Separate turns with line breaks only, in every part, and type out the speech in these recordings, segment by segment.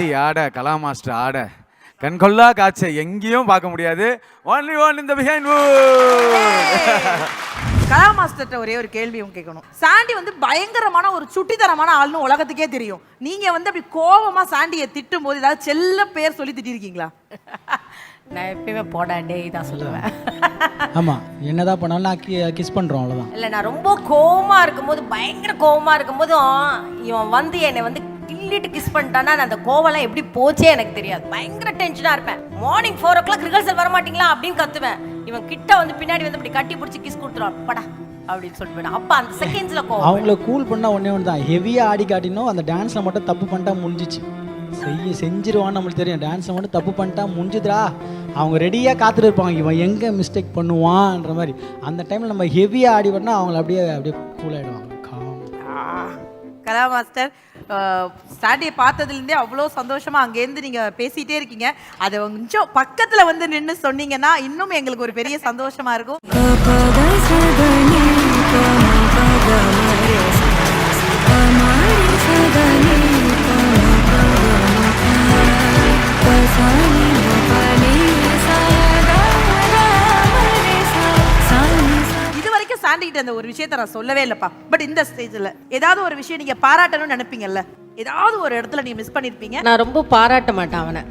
சாண்டி ஆட, கலா மாஸ்டர் ஆட, கண்கொள்ளா காட்சி எங்கேயும் பார்க்க முடியாது. ஒன்லி ஒன் இந்த பிஹைண்ட்
கலா மாஸ்டர்ட்ட ஒரே ஒரு கேள்வியும் கேட்கணும். சாண்டி வந்து பயங்கரமான ஒரு சுட்டித்தரமான ஆள்னு உலகத்துக்கே தெரியும். நீங்க வந்து அப்படி கோபமா சாண்டியை திட்டும் போது ஏதாவது செல்ல பேர் சொல்லி திட்டிருக்கீங்களா?
நான் எப்பயுமே போடா டேய் தான் சொல்லுவேன்.
ஆமா, என்னதான் பண்ணாலும் நான் கிஸ் பண்றோம் அவ்வளவுதான்.
இல்லை, நான் ரொம்ப கோவமா இருக்கும்போது, பயங்கர கோவமா இருக்கும்போதும் இவன் வந்து என்னை வந்து கிள்ளிட்டு கிஸ் பண்ணிட்டான்னா அந்த கோவம்லாம் எப்படி போச்சே எனக்கு தெரியாது. பயங்கர டென்ஷனாக இருப்பேன். மார்னிங் 4 o'clock ரிஹர்சல் வர மாட்டீங்களா அப்படின்னு கத்துவேன். இவன் கிட்ட வந்து பின்னாடி வந்து இப்படி கட்டி பிடிச்சி கிஸ் கொடுத்துருவான். படா அப்படின்னு சொல்லிட்டு அப்போ அந்த செகண்ட்ஸில் கோவம்.
அவங்கள கூல் பண்ணால் ஒன்றே ஒன்று தான், ஹெவியாக ஆடி காட்டினோம். அந்த டான்ஸில் மட்டும் தப்பு பண்ணிட்டா முடிஞ்சிச்சு. செஞ்சிருவான்னு நம்மளுக்கு தெரியும். டான்ஸை மட்டும் தப்பு பண்ணிட்டா முடிஞ்சுதுரா. அவங்க ரெடியாக காத்துட்டு இருப்பாங்க, இவன் எங்கே மிஸ்டேக் பண்ணுவான்ற மாதிரி. அந்த டைமில் நம்ம ஹெவியாக ஆடி பண்ணால் அவங்கள அப்படியே கூல் ஆகிடுவாங்க.
கலா மாஸ்டர், சாண்டியை பார்த்ததுலேருந்தே அவ்வளோ சந்தோஷமாக அங்கேருந்து நீங்கள் பேசிகிட்டே இருக்கீங்க. அதை கொஞ்சம் பக்கத்தில் வந்து நின்று சொன்னீங்கன்னா இன்னும் எங்களுக்கு ஒரு பெரிய சந்தோஷமாக இருக்கும். சாண்டிகிட்ட அந்த ஒரு விஷயத்தை நான் சொல்லவே இல்லப்பா. பட் இந்த ஸ்டேஜ்ல ஏதாவது ஒரு விஷயம் நீங்க பாராட்டணும்னு நினைப்பீங்கல்ல, ஏதாவது ஒரு இடத்துல நீங்க மிஸ் பண்ணிருப்பீங்க.
நான் ரொம்ப பாராட்ட மாட்டேன் அவனை,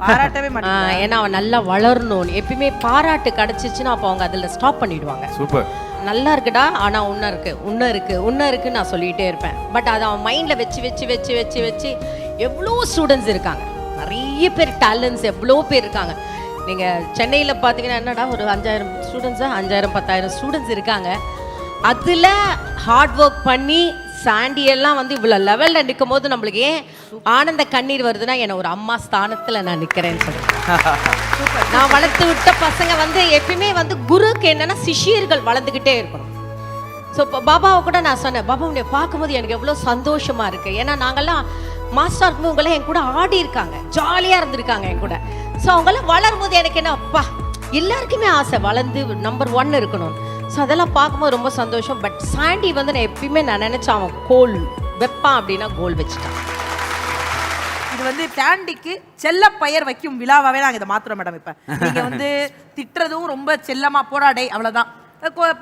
பாராட்டவே மாட்டேன்.
ஏன்னா அவன் நல்லா வளரணும். எப்பயுமே பாராட்டு கிடைச்சிச்சுன்னா அப்போ அவங்க அதில் ஸ்டாப் பண்ணிடுவாங்க.
சூப்பர்,
நல்லா இருக்குடா, ஆனால் உன்ன இருக்கு நான் சொல்லிகிட்டே இருப்பேன். பட் அதை அவன் மைண்டில் வச்சு எவ்வளோ ஸ்டூடெண்ட்ஸ் இருக்காங்க, நிறைய பேர் டேலண்ட்ஸ் எவ்வளோ பேர் இருக்காங்க. நீங்கள் சென்னையில் பார்த்தீங்கன்னா என்னடா ஒரு 5000 ஸ்டூடெண்ட்ஸா, 5000-10,000 ஸ்டூடெண்ட்ஸ் இருக்காங்க. அதில் ஹார்ட் ஒர்க் பண்ணி சாண்டியெல்லாம் வந்து இவ்வளோ லெவலில் நிற்கும் போது நம்மளுக்கு ஏன் ஆனந்த கண்ணீர் வருதுன்னா, என்னை ஒரு அம்மா ஸ்தானத்தில் நான் நிற்கிறேன்னு சொல்லுவேன். நான் வளர்த்து விட்ட பசங்க வந்து எப்பயுமே வந்து குருக்கு என்னென்னா சிஷியர்கள் வளர்ந்துக்கிட்டே இருக்கணும். ஸோ இப்போ பாபாவை கூட நான் சொன்னேன், பாபா உன்னை பார்க்கும்போது எனக்கு எவ்வளோ சந்தோஷமாக இருக்குது. ஏன்னா நாங்கள்லாம் மாஸ்டர் இருக்கும்போது உங்களாம் என் கூட ஆடி இருக்காங்க, ஜாலியாக இருந்திருக்காங்க என் கூட. ஸோ அவங்களாம் வளரும் போது எனக்கு என்ன, அப்பா எல்லாருக்குமே ஆசை வளர்ந்து நம்பர் 1 இருக்கணும். ஸோ அதெல்லாம் பார்க்கும்போது ரொம்ப சந்தோஷம். பட் சாண்டி வந்து நான் எப்பயுமே நான் நினச்சேன் அவன் கோல் வைப்பான் அப்படின்னா கோல் வச்சுட்டான்.
இது வந்து சாண்டிக்கு செல்ல பெயர் வைக்கும் விழாவாவே நாங்கள் இதை மாத்துறோம் மேடம். இப்போ நீங்கள் வந்து திட்டுறதும் ரொம்ப செல்லமா போராடே அவ்வளோதான்,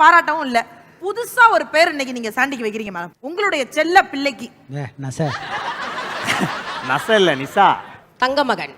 பாராட்டவும் இல்லை. புதுசாக ஒரு பேர் இன்னைக்கு நீங்கள் சாண்டிக்கு வைக்கிறீங்க மேடம், உங்களுடைய செல்ல பிள்ளைக்கு.
நச
நச இல்லை நிசா,
தங்க மகன்.